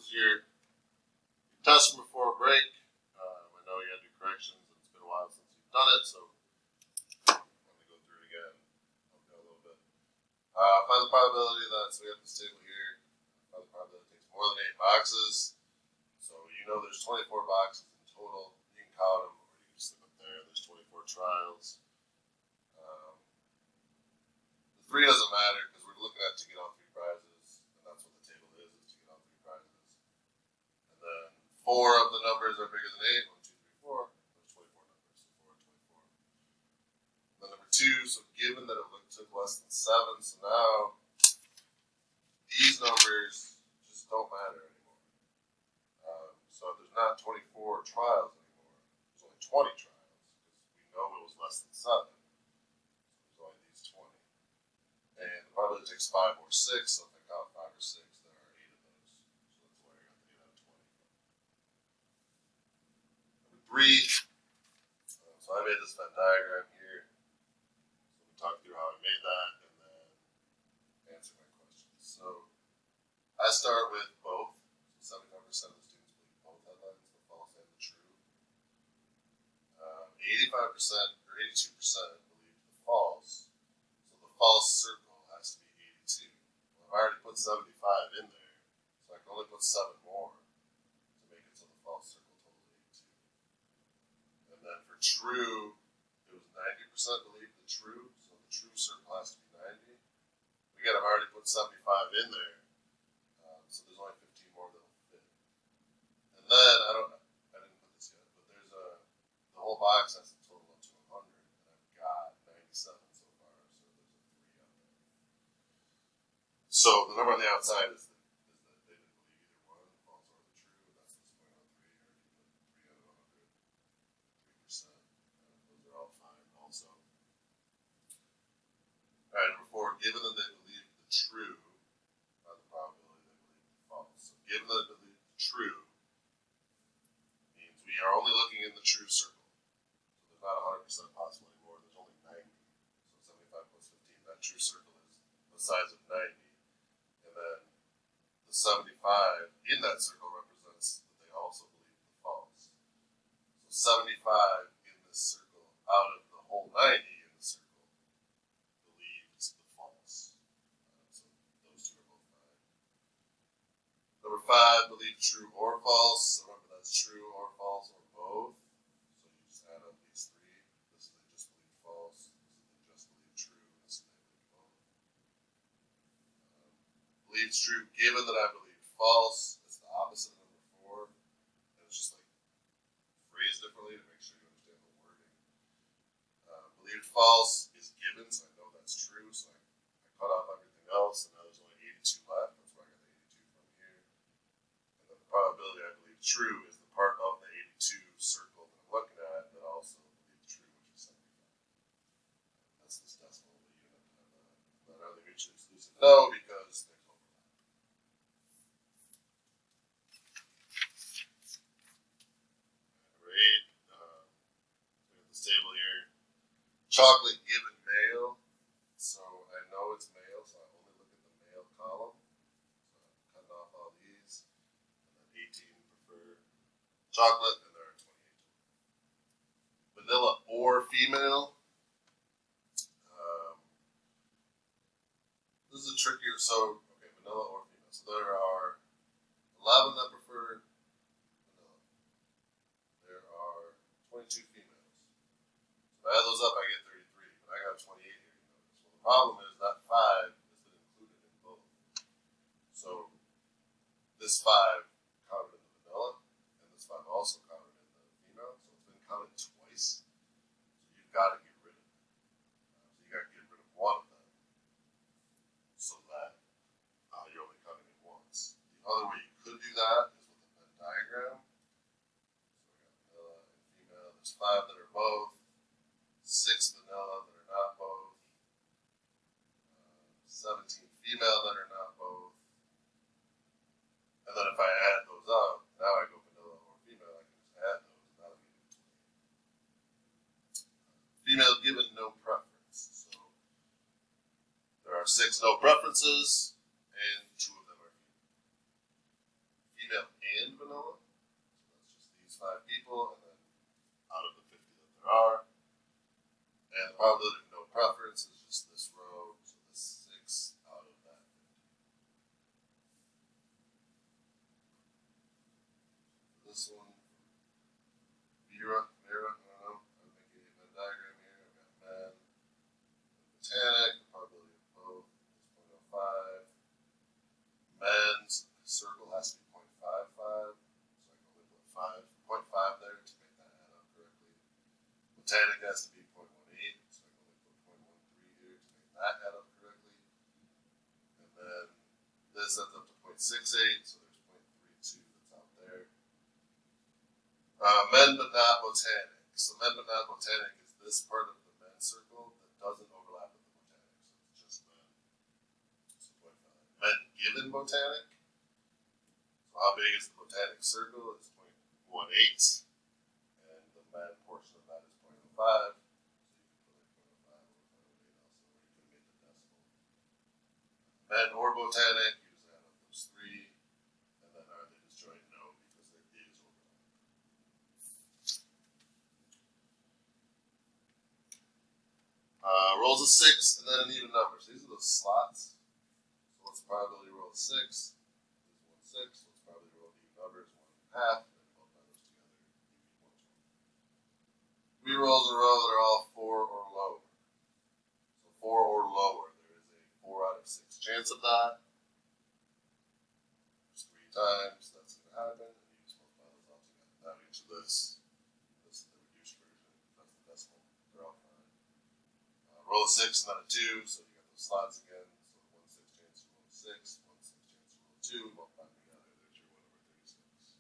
was your testing before break. I know you had to do corrections, and it's been a while since you've done it, so I'm going to go through it again. Help you out a little bit. Find the probability that, so we have this table here. Find the probability it takes more than 8 boxes. So you know there's 24 boxes in total. You can count them, or you can just look up there. There's 24 trials. The 3 doesn't matter because we're looking at to get all 3 prizes, and that's what the table is to get all 3 prizes. And then 4 of the numbers are bigger than 8. 1, 2, 3, 4. There's 24 numbers, so 4 and 24. And then number 2, so given that it took less than 7, so now these numbers just don't matter anymore. So if there's not 24 trials anymore, there's only 20 trials because we know it was less than 7. So there's only these 20. And the probability takes 5 or 6, so if I count 5 or 6, there are 8 of those. So that's where I got the 8 out of 20. Number 3, so I made this Venn diagram here. So we talked through how I made that and then answer my questions. So I start with both. So 75% of the students believe both headlines, the false and the true. 85% or 82% believe the false. So the false circle has to be 82. Well, I've already put 75 in there, so I can only put 7 more to make it so the false circle totals 82. And then for true, it was 90% believe the true, so the true circle has to be 90. Again, I've already put 75 in there, so there's only 15 more that will fit. And then I didn't put this yet, but there's the whole box has to total up to 100, and I've got 97 so far, so there's a 3 out there. So the number on the outside is that they didn't believe either one, the false or the true. That's this point on 3, or you put 3 out of 100, 3%. Those are all fine also. All right, number 4, given that they believe the true, by the probability they believe the false. So given that they believe the true means we are only looking in the true circle. So there's not 100% possible anymore. There's only 90. So 75 plus 15, that true circle is the size of 90. And then the 75 in that circle represents that they also believe the false. So 75 in this circle out of the whole 90 in the circle believes the false. So those 2 are both fine. Number 5, believe true or false. So remember that's true or false or both. So you just add up these 3. This is they just believe false. This is they just believe true. This is they believe both. Believes true given that I believe false. It's the opposite of number 4. And it's just like phrased differently to make sure you understand the wording. Believed false is given, so I know that's true. So I cut off everything else, and now there's only 82 left. That's where I got the 82 from here. And then the probability I believe true is the part of the 82 circle that I'm looking at that also believes true, which is 75. That's this decimal, but you don't have to have that. Not are they mutually exclusive? No, because there's overlap. Number 8, we have this table here. Chocolate given male. So I know it's male, so I only look at the male column. So I'm cutting off all these. And then 18 prefer chocolate, and there are 28. Vanilla or female. This is a trickier, so, okay, vanilla or female. So there are 11 that prefer vanilla. There are 22 females. So if I add those up, I get 33, but I got 28 here, you notice. Well, the problem is that 5 has been included in both. So this 5 counted in the vanilla, and this 5 also counted in the female, so it's been counted twice. So you've got to get rid of it. So you got to get rid of one of them, so that you're only counting it once. The other way you could do that is with a Venn diagram. So we got vanilla and female. There's 5 that are both, 6 vanilla that are not both, 17 female that are not both. And then if I add those up, now I go vanilla or female, I can just add those, and that'll give me 28. Female given no preference. So there are 6 no preferences, and 2 of them are female. Female R. And the probability of no preference is just this row, so this 6 out of that 50. This one, Mira, I don't know. I'm making a Venn diagram here. I've got men, botanic, the probability of both is 0.05. Men's circle has to be 0.55, so I can only put 0.5 there to make that add up correctly. Botanic has to be 0.18, so I can only put 0.13 here to make that add up correctly. And then this adds up to 0.68, so there's 0.32 that's out there. Men but not botanic. So men but not botanic is this part of the men's circle that doesn't overlap with the botanic. So it's just men. So 0.5. Men given botanic. So how big is the botanic circle? It's 0.18. And the men portion of that is 0.05. Men or botanic, you just add up those three, and then are they disjoint? No, because there is overlap. Rolls of 6, and then an even number. So these are those slots. So what's the probability of roll of 6? This is 1 6. What's the probability of roll of even numbers? 1 1/2. And then multiply those together. You get 120. 3 rolls in a row that are all 4 or lower. So 4 or lower. There is a 4 out of 6 chance of that. There's 3 times that's going to happen, and you just multiply those all together. Now each of this is the reduced version. That's the decimal. They're all fine. Roll a 6 and then a 2, so you got those slots again. So 1 6 chance to roll a 6, 1 6 chance to roll a 2, multiply them together. There's your 1 over 36.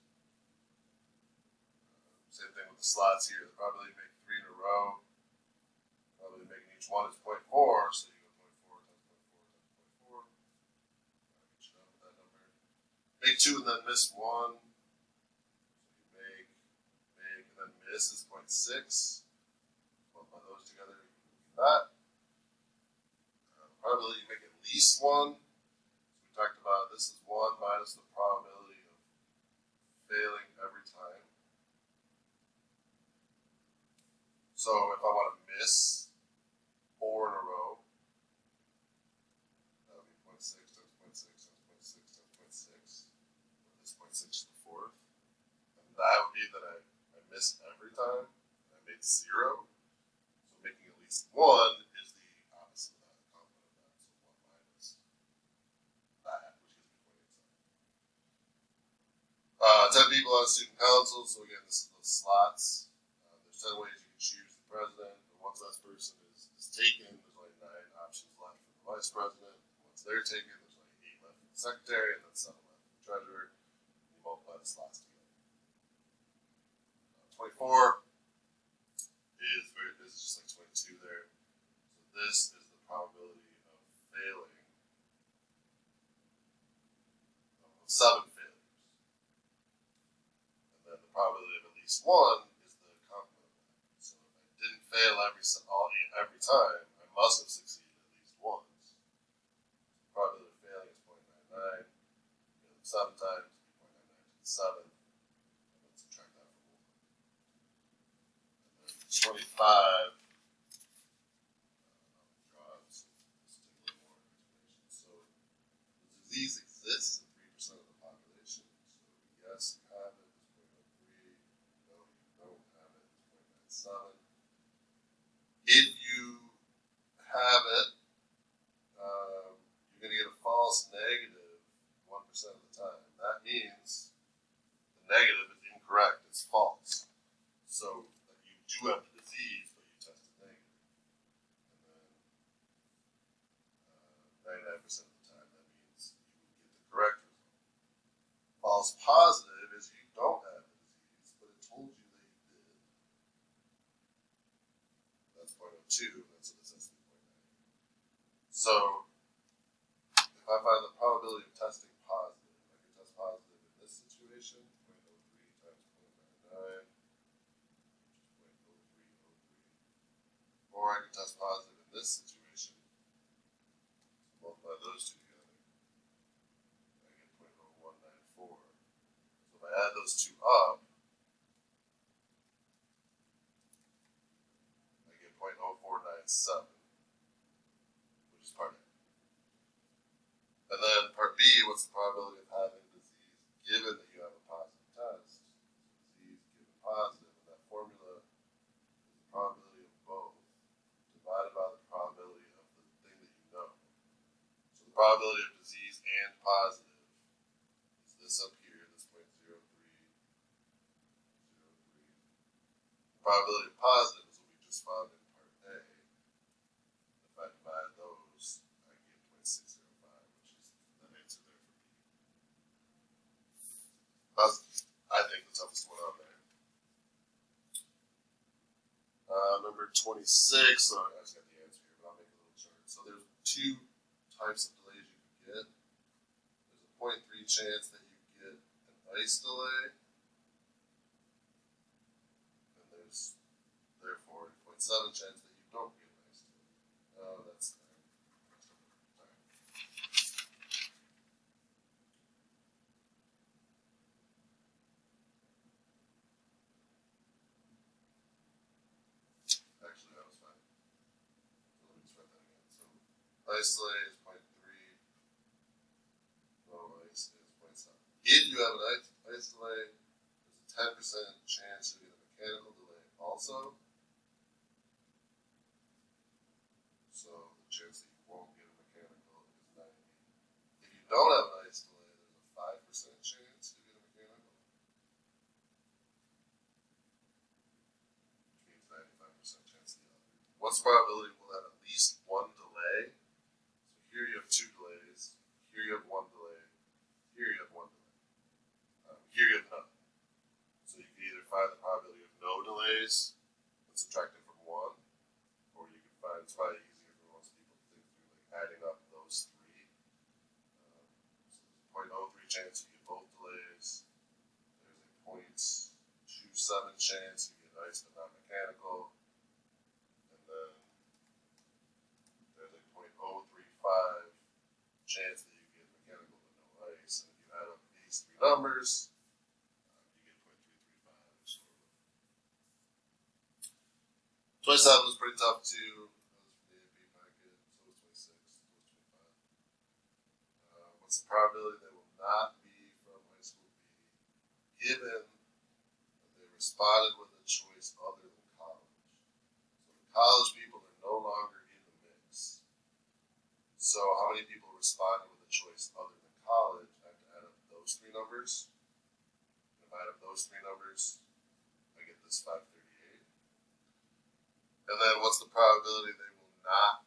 Same thing with the slots here. The probability of making 3 in a row. Probability of making each one is 0.4, so you go 0.4 times 0.4 times 0.4. Get you done with that number. Make 2 and then miss 1. So you make, and then miss is 0.6. Multiply those together, you can get that. Probability you make at least 1. So we talked about this is 1 minus the probability of failing every time. So if I want to miss 4 in a row, that would be 0.6 times 0.6 times 0.6 times 0.6. This 0.6 is the 4th. And that would be that I missed every time. And I made 0. So making at least 1 is the opposite of that, the complement of that. So 1 minus that, which gives me 0.87. 10 people on student council. So again, this is those slots. There's 10 ways you can choose the president. And once that person is taken, there's only 9 options left for the vice president. Once they're taken, there's only 8 left for the secretary, and then 7 left for the treasurer. And you multiply the slots together. 24 is just like 22 there. So this is the probability of failing of 7 failures. And then the probability of at least 1 is the complement of that. So if I didn't fail every time, I must have succeeded at least once. The probability of failing is 0.99. 7 times, 0.99 to the 7. And then subtract that from 1. And then 25. So the disease exists in 3% of the population. So yes, you have it, it's 0.03. No, you don't have it, it's 0.97. If you have it, you're going to get a false negative 1% of the time. That means the negative is incorrect, it's false. So you do have the disease, but you tested negative. And then 99% of the time, that means you would get the correct result. False positive is you don't have the disease, but it told you that you did. That's 0.02, that's what it says to be 0.9. So if I find the probability of testing positive, I can test positive in this situation, 0.03 times 0.99, which is 0.0303. Or I can test positive in this situation, multiply those two together, I get 0.0194. So if I add those two up, at 7, which is part A. And then part B, what's the probability of having disease given that you have a positive test? Disease given positive, and that formula is the probability of both divided by the probability of the thing that you know. So the probability of disease and positive is this up here, this 0.0303. The probability of positive is what we just found in part A. If I divide those, I get 0.605, which is the answer there for B. That's, I think, the toughest one on there. Number 26, so I just got the answer here, but I'll make a little chart. So there's 2 types of delays you can get. There's a 0.3 chance that you get an ice delay, and there's therefore a 0.7 chance that you don't get an ice delay. Oh, that's there. Actually, that was fine. So let me just write that again. So ice delay is 0.3. No ice is 0.7. If you have an ice delay, there's a 10% chance you get a mechanical delay also. So the chance that you won't get a mechanical is 90. If you don't have an ice delay, there's a 5% chance you get a mechanical, which means 95% chance the other. What's the probability we'll have at least one delay? So here you have 2 delays, here you have 1 delay, here you have 1 delay, here you have none. So you can either find the probability of no delays and subtract it from 1, or you can find, it's probably easier for most people to think through like adding up those 3. So there's a 0.03 chance you get both delays. There's a 0.27 chance you get ice but not mechanical. And then there's a 0.035 chance that you get mechanical but no ice. And if you add up these 3 numbers, you get 0.335. 27 was pretty tough too. That was for the AP packet. So was 26. So was 25. What's the probability they will not be from high school B, given that they responded with a choice other than college? So the college people are no longer in the mix. So how many people responded with a choice other than college? I have to add up those 3 numbers. And if I add up those 3 numbers, I get this 538. And then what's the probability they will not